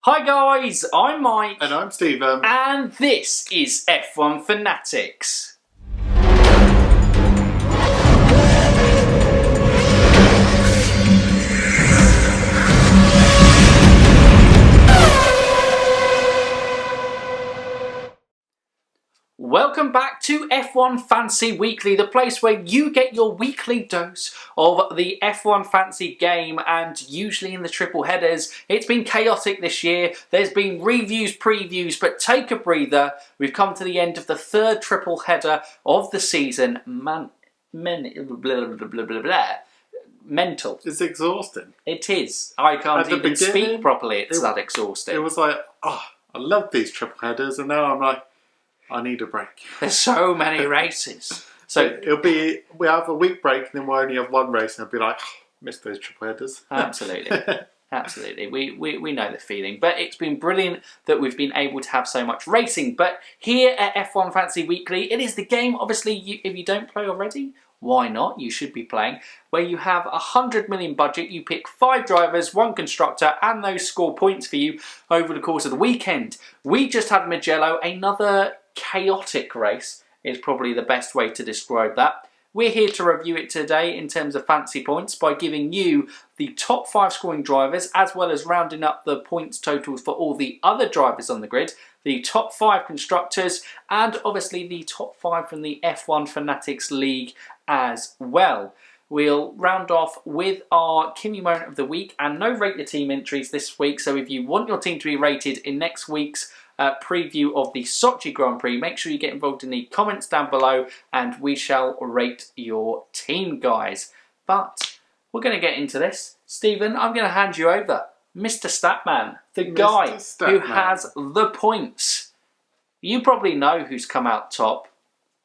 Hi guys, I'm Mike. And I'm Stephen. And this is F1 Fanatics. Welcome back to F1 Fantasy Weekly, the place where you get your weekly dose of the F1 Fantasy game, and usually in the triple headers. It's been chaotic this year. There's been reviews, previews, but take a breather. We've come to the end of the third triple header of the season. Mental. It's exhausting. It is. I can't even speak properly. It's that exhausting. It was like, oh, I love these triple headers, and now I'm like, I need a break. There's so many races. So we have a week break, and then we'll only have one race, and I'll be like, oh, missed those triple headers. Absolutely. Absolutely. We know the feeling. But it's been brilliant that we've been able to have so much racing. But here at F1 Fantasy Weekly, it is the game, obviously, if you don't play already, why not? You should be playing. Where you have 100 million budget, you pick 5 drivers, 1 constructor, and those score points for you over the course of the weekend. We just had Mugello, another chaotic race is probably the best way to describe that. We're here to review it today in terms of fancy points by giving you the top 5 scoring drivers, as well as rounding up the points totals for all the other drivers on the grid, the top 5 constructors, and obviously the top 5 from the F1 Fanatics League as well. We'll round off with our Kimi moment of the week, and no rate your team entries this week, so if you want your team to be rated in next week's preview of the Sochi Grand Prix, make sure you get involved in the comments down below and we shall rate your team, guys. But we're going to get into this. Stephen, I'm going to hand you over. Mr. Statman, the guy who has the points. You probably know who's come out top,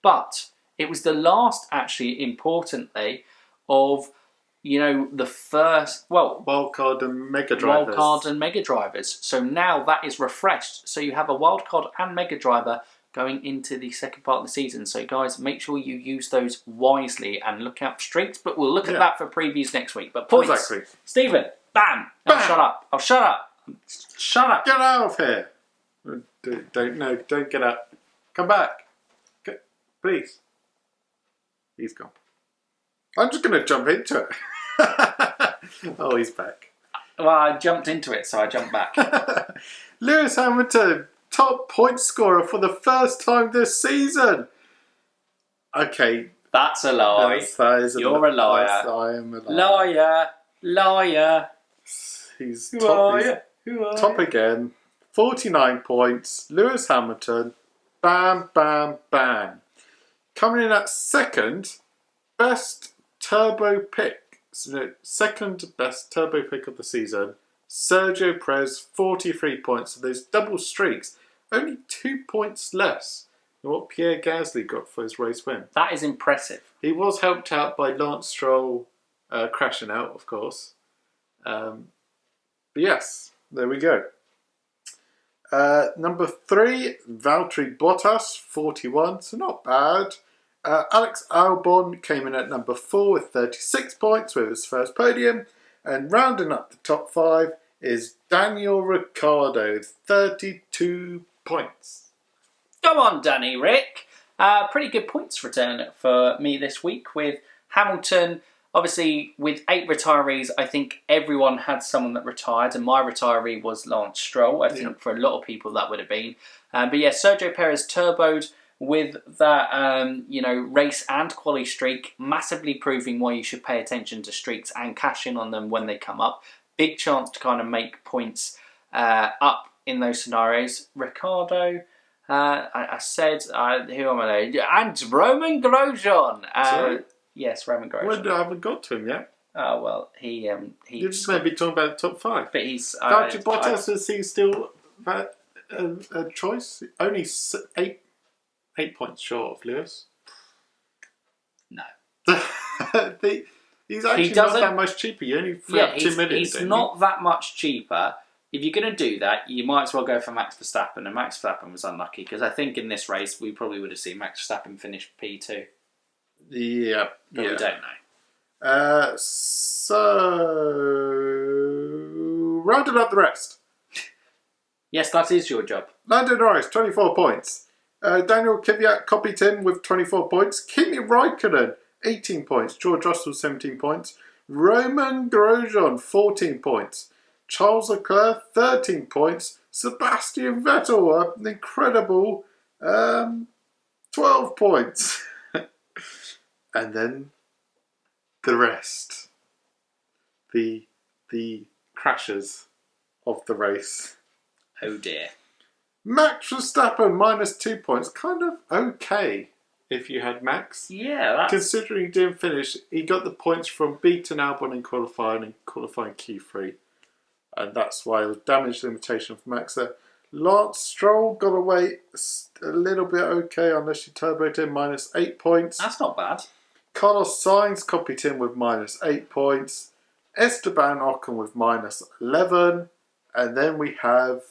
but it was the last, actually, importantly, of the first, wildcard and mega drivers. Wildcard and mega drivers. So now that is refreshed. So you have a wildcard and mega driver going into the second part of the season. So guys, make sure you use those wisely and look out for streaks. But we'll look at that for previews next week. But points. Exactly. Stephen, bam. No, shut up. Oh, shut up. Shut up. Get out of here. Don't get out. Come back. Please. He's gone. I'm just going to jump into it. Oh, he's back. Well, I jumped into it, so I jumped back. Lewis Hamilton, top point scorer for the first time this season. Okay. That's a lie. You're a liar. I am a liar. Liar. He's top again. 49 points. Lewis Hamilton. Bam, bam, bam. Coming in at second, best turbo pick. So second best turbo pick of the season. Sergio Perez, 43 points. So those double streaks, only 2 points less than what Pierre Gasly got for his race win. That is impressive. He was helped out by Lance Stroll crashing out, of course. But yes, there we go. Number 3, Valtteri Bottas, 41. So not bad. Alex Albon came in at number 4 with 36 points with his first podium. And rounding up the top 5 is Daniel Ricciardo, 32 points. Go on, Danny Rick. Pretty good points return for me this week with Hamilton. Obviously, with 8 retirees, I think everyone had someone that retired, and my retiree was Lance Stroll. I think for a lot of people that would have been. But yeah, Sergio Perez turboed with that, race and quali streak, massively proving why you should pay attention to streaks and cash in on them when they come up. Big chance to kind of make points up in those scenarios. Ricciardo, I said, who am I now? And Roman Grosjean. Sorry? Yes, Roman Grosjean. I haven't got to him yet. Oh, well, You're just maybe talking about the top 5. But he's... Valtteri Bottas, is he still a choice? Only 8 points short of Lewis. No. He's actually not that much cheaper. You only free up 2 million. He's not that much cheaper. If you're going to do that, you might as well go for Max Verstappen. And Max Verstappen was unlucky because I think in this race we probably would have seen Max Verstappen finish P2. Yeah. But we don't know. So rounding up the rest. Yes, that is your job. Lando Norris, 24 points. Daniel Kvyat copied him with 24 points. Kimi Raikkonen, 18 points. George Russell, 17 points. Roman Grosjean, 14 points. Charles Leclerc, 13 points. Sebastian Vettel, an incredible 12 points. And then the rest. The crashers of the race. Oh dear. Max Verstappen, minus 2 points. Kind of okay if you had Max. Yeah, that's... Considering he didn't finish, he got the points from beating Albon in qualifying and qualifying Q3. And that's why it was damage limitation for Max there. Lance Stroll got away a little bit okay, unless you turboed him, minus 8 points. That's not bad. Carlos Sainz copied him with minus 8 points. Esteban Ocon with minus 11. And then we have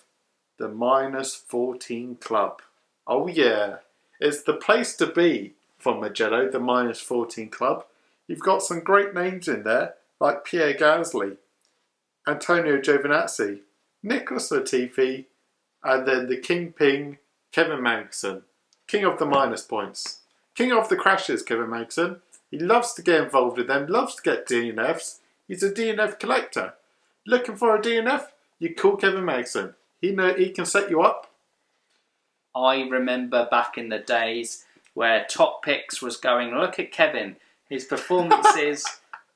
the minus 14 club. Oh yeah, it's the place to be for Mugello, the minus 14 club. You've got some great names in there, like Pierre Gasly, Antonio Giovinazzi, Nicholas Latifi, and then the Kingpin, Kevin Magnussen. King of the minus points. King of the crashes, Kevin Magnussen. He loves to get involved with them, loves to get DNFs. He's a DNF collector. Looking for a DNF? You call Kevin Magnussen. He can set you up. I remember back in the days where Top Picks was going, look at Kevin, his performances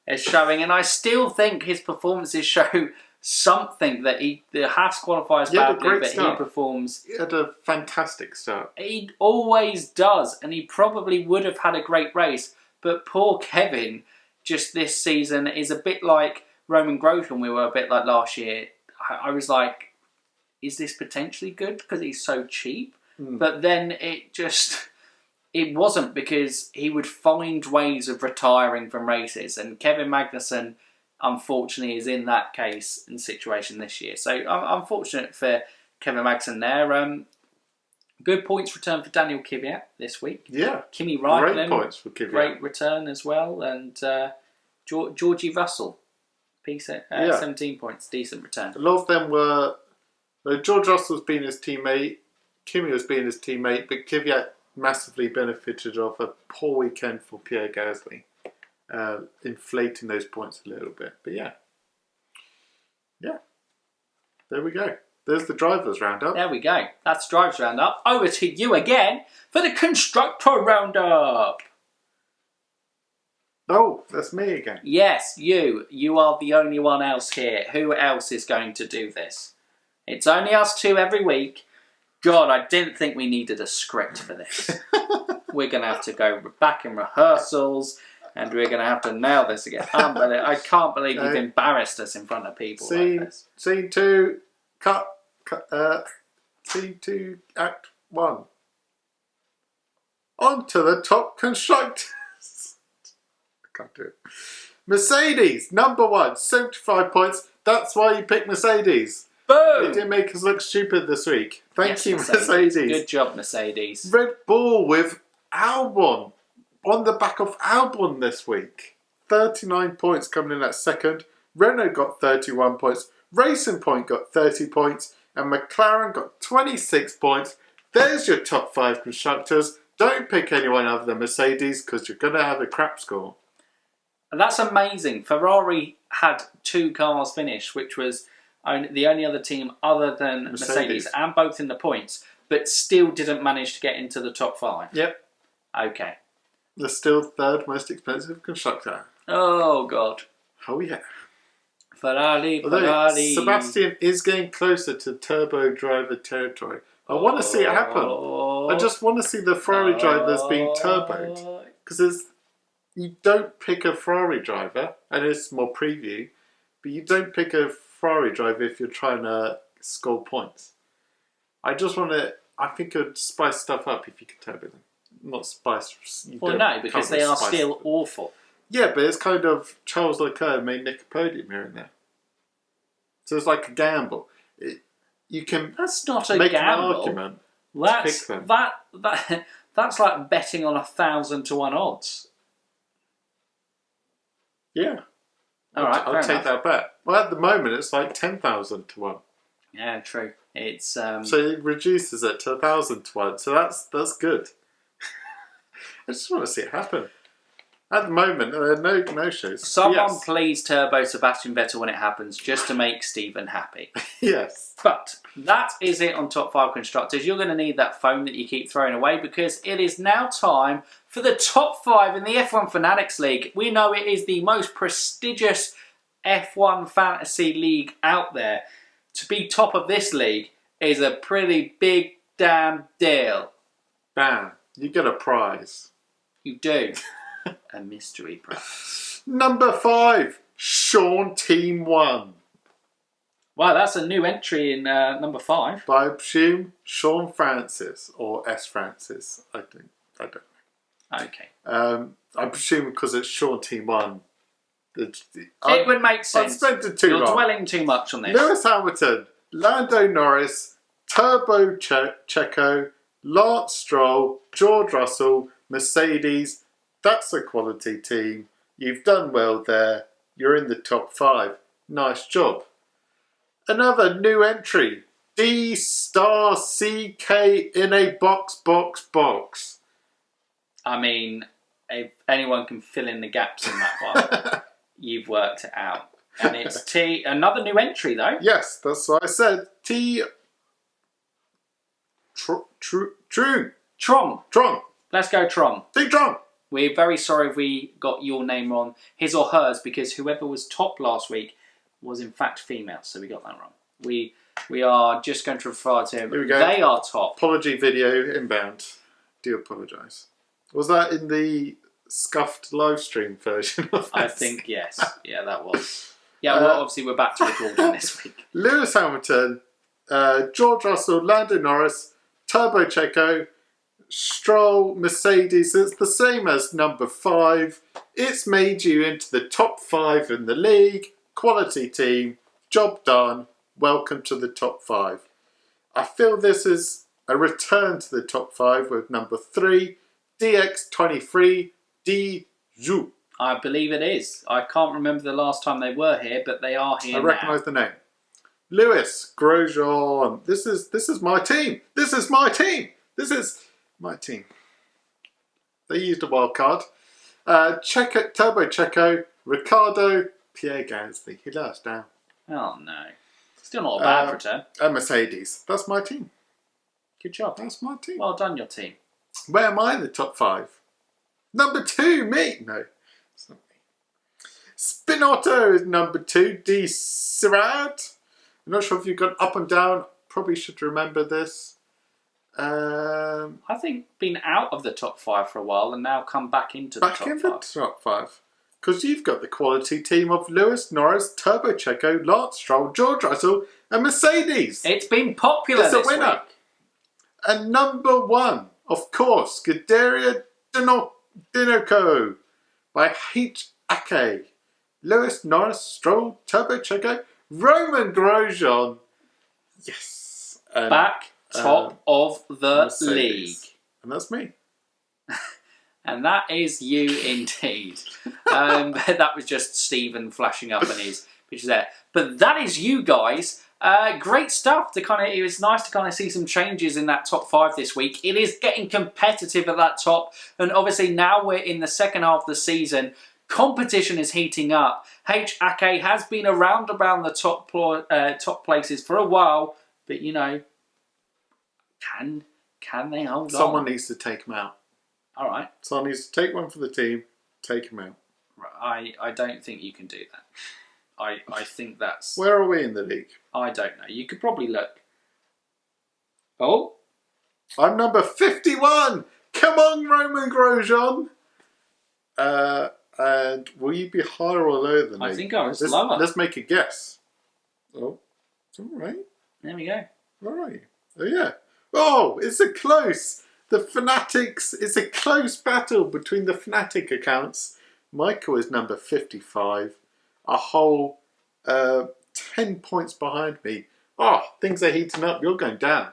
are showing, and I still think his performances show something that the Haas qualifies badly, but he performs. He had a fantastic start. He always does, and he probably would have had a great race, but poor Kevin, just this season, is a bit like Roman Grosjean. We were a bit like last year. I was like, is this potentially good because he's so cheap? But then it wasn't, because he would find ways of retiring from races, and Kevin Magnussen unfortunately is in that case and situation this year. So I'm unfortunate for Kevin Magnussen there. Good points return for Daniel Kvyat this week. Yeah, Kimi Raikkonen, great points for Kvyat. Great return as well, and Georgie Russell, 17 points, decent return. A lot of them were. George Russell was being his teammate, Kimi was being his teammate, but Kvyat massively benefited of a poor weekend for Pierre Gasly, inflating those points a little bit. But yeah, there we go. There's the drivers roundup. There we go. That's drivers roundup. Over to you again for the constructor roundup. Oh, that's me again. Yes, you. You are the only one else here. Who else is going to do this? It's only us two every week. God, I didn't think we needed a script for this. We're going to have to go back in rehearsals, and we're going to have to nail this again. I can't believe you've embarrassed us in front of people like this. Scene 2, Scene 2, Act 1. On to the top constructors. I can't do it. Mercedes, number 1, 75 points. That's why you picked Mercedes. Boom! They didn't make us look stupid this week. Thank you, Mercedes. Good job, Mercedes. Red Bull with Albon. On the back of Albon this week. 39 points coming in at second. Renault got 31 points. Racing Point got 30 points. And McLaren got 26 points. There's your top 5 constructors. Don't pick anyone other than Mercedes, because you're going to have a crap score. And that's amazing. Ferrari had 2 cars finish, which was the only other team other than Mercedes, and both in the points, but still didn't manage to get into the top 5. Yep. Okay. The still third most expensive constructor. Oh, God. Oh, yeah. Ferrari. Sebastian is getting closer to turbo driver territory. I want to see it happen. I just want to see the Ferrari drivers being turboed. Because you don't pick a Ferrari driver, and it's more preview, but you don't pick a Ferrari driver if you're trying to score points. I think it would spice stuff up if you could turbo them. Not spice. No, because they are still awful. Yeah, but it's kind of Charles Leclerc may nick a podium here and there. So it's like a gamble. That's not a make gamble. An argument. That's like betting on 1,000 to 1 odds. Yeah. All right, I'll take that bet. Well, at the moment, it's like 10,000 to 1. Yeah, true. It's So it reduces it to 1,000 to 1. So that's good. I just want to see it happen. At the moment, there are no shows. Someone please turbo Sebastian Vettel when it happens, just to make Stephen happy. Yes. But that is it on Top 5 Constructors. You're going to need that phone that you keep throwing away, because it is now time for the Top 5 in the F1 Fanatics League. We know it is the most prestigious F1 Fantasy League out there. To be top of this league is a pretty big damn deal. Bam. You get a prize. You do. A mystery prize. Number 5, Sean Team 1. Wow, that's a new entry in number 5. But I presume Sean Francis or S. Francis. I don't know. Okay. I presume because it's Sean Team 1. It would make sense. You're dwelling too much on this. Lewis Hamilton, Lando Norris, Turbo Checo, Lance Stroll, George Russell, Mercedes. That's a quality team. You've done well there. You're in the top 5. Nice job. Another new entry. D*CK in a box. I mean, if anyone can fill in the gaps in that one, you've worked it out. And it's T. Another new entry though. Yes, that's what I said. T. Tron. Let's go Tron. T. Tron. We're very sorry if we got your name wrong, his or hers, because whoever was top last week was in fact female, so we got that wrong. We are just going to refer to him. Here we go. They are top. Apology video inbound. Do apologise. Was that in the scuffed live stream version of this? I think yes. Yeah, that was. Yeah, well, obviously we're back to recording this week. Lewis Hamilton, George Russell, Lando Norris, Turbo Checo, Stroll, Mercedes. It's the same as number 5. It's made you into the top 5 in the league. Quality team. Job done. Welcome to the top 5. I feel this is a return to the top 5 with number 3, DX23, Dzhu. I believe it is. I can't remember the last time they were here, but they are here now. I recognise the name. Lewis Grosjean. This is my team. This is my team. This is my team. They used a wild card. Checo, Turbo Checo, Ricciardo, Pierre Gasly. He let us down. Oh no. Still not a bad return. And Mercedes. That's my team. Good job. That's my team. Well done, your team. Where am I in the top 5? Number 2, me. No, it's not me. Spinotto is number 2. D. Sirad. I'm not sure if you've gone up and down. Probably should remember this. I think been out of the top 5 for a while and now come back into the top 5. Back in the top 5. Because you've got the quality team of Lewis, Norris, Turbo Checo, Lance Stroll, George Russell and Mercedes. It's been popular It's this a winner. week. And number 1, of course, Scuderia Dinoco by AKKE. Lewis, Norris, Stroll, Turbo Checo, Roman Grosjean. Yes. And, back top of the Mercedes. league. And that's me. And that is you indeed. That was just Stephen flashing up on his picture there. But that is you guys. Great stuff. It was nice to kind of see some changes in that top 5 this week. It is getting competitive at that top. And obviously now we're in the second half of the season. Competition is heating up. AKKE has been around the top places for a while. But, you know, can they hold on? Someone needs to take him out. All right. Someone needs to take one for the team, take him out. I don't think you can do that. I think that's... Where are we in the league? I don't know. You could probably look. Oh? I'm number 51! Come on, Roman Grosjean! And will you be higher or lower than me? I think I was lower. Let's make a guess. Oh, it's all right. There we go. All right. Oh, yeah. Oh, it's a close. The Fanatics, it's a close battle between the Fanatic accounts. Michael is number 55. A whole 10 points behind me. Oh, things are heating up. You're going down.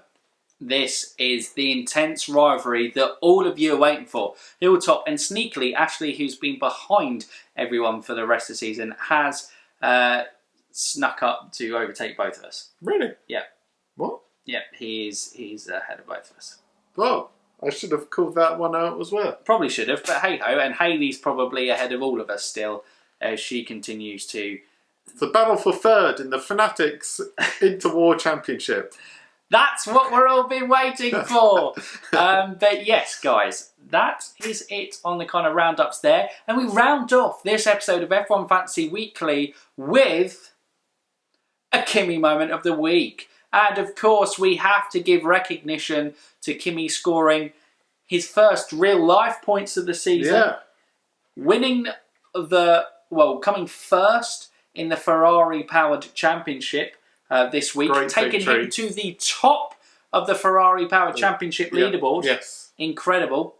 This is the intense rivalry that all of you are waiting for. Hilltop and sneakily, Ashley, who's been behind everyone for the rest of the season, has snuck up to overtake both of us. Really? Yeah. What? Yeah, he's ahead of both of us. Well, I should have called that one out as well. Probably should have, but hey-ho, and Hayley's probably ahead of all of us still as she continues to... The battle for third in the Fanatics Interwar Championship. That's what we're all been waiting for. But yes, guys, that is it on the kind of roundups there. And we round off this episode of F1 Fantasy Weekly with a Kimi moment of the week. And of course, we have to give recognition to Kimi scoring his first real life points of the season. Yeah. Winning coming first in the Ferrari-powered championship this week, Great taking victory. him to the top of the Ferrari-powered championship leaderboard. Yes. Incredible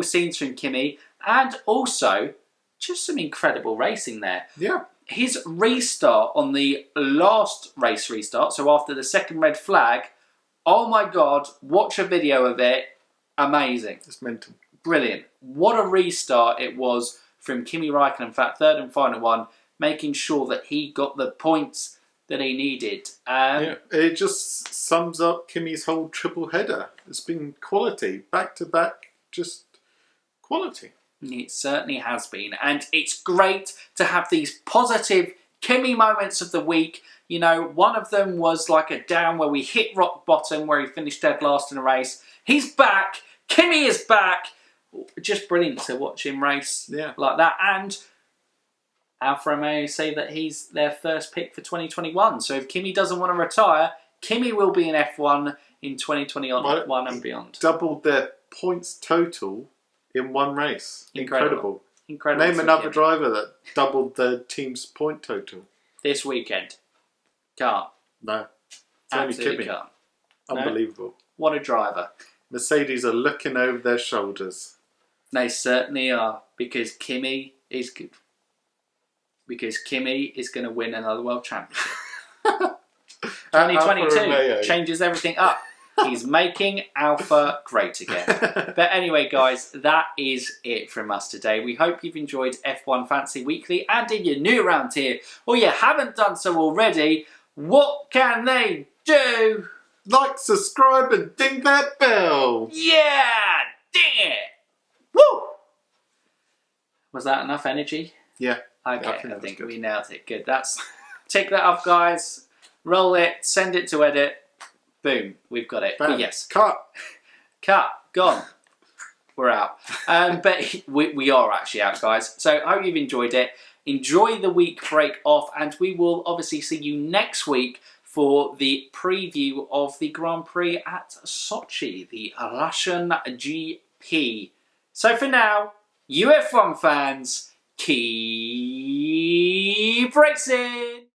scenes from Kimi, and also just some incredible racing there. Yeah. His restart on the last race restart, so after the second red flag, oh my God, watch a video of it. Amazing. It's mental. Brilliant. What a restart it was from Kimi Räikkönen, in fact, third and final one, making sure that he got the points that he needed. It just sums up Kimi's whole triple header. It's been quality, back to back, just quality. It certainly has been, and it's great to have these positive Kimi moments of the week. You know, one of them was like a down where we hit rock bottom, where he finished dead last in a race. He's back. Kimi is back. Just brilliant to watch him race like that. And Alfa Romeo say that he's their first pick for 2021. So if Kimi doesn't want to retire, Kimi will be in F1 in 2021 and beyond. Doubled their points total in one race. Incredible. Name another driver that doubled the team's point total. This weekend. Can't. No. It's only Absolutely Kimi. can't. Unbelievable. No. What a driver. Mercedes are looking over their shoulders. They certainly are, because Kimi is good. Because Kimi is going to win another world championship. 2022 changes everything up. He's making Alpha great again. But anyway, guys, that is it from us today. We hope you've enjoyed F1 Fantasy Weekly. And if you're new around here, or you haven't done so already, what can they do? Like, subscribe, and ding that bell. Yeah! Ding it! Woo! Was that enough energy? Yeah. Okay, I think we nailed it. Good. Tick that off, guys. Roll it. Send it to edit. Boom. We've got it. Bam. Yes. Cut. Gone. We're out. But we are actually out, guys. So I hope you've enjoyed it. Enjoy the week break off, and we will obviously see you next week for the preview of the Grand Prix at Sochi, the Russian GP. So for now, you F1 fans, keep racing!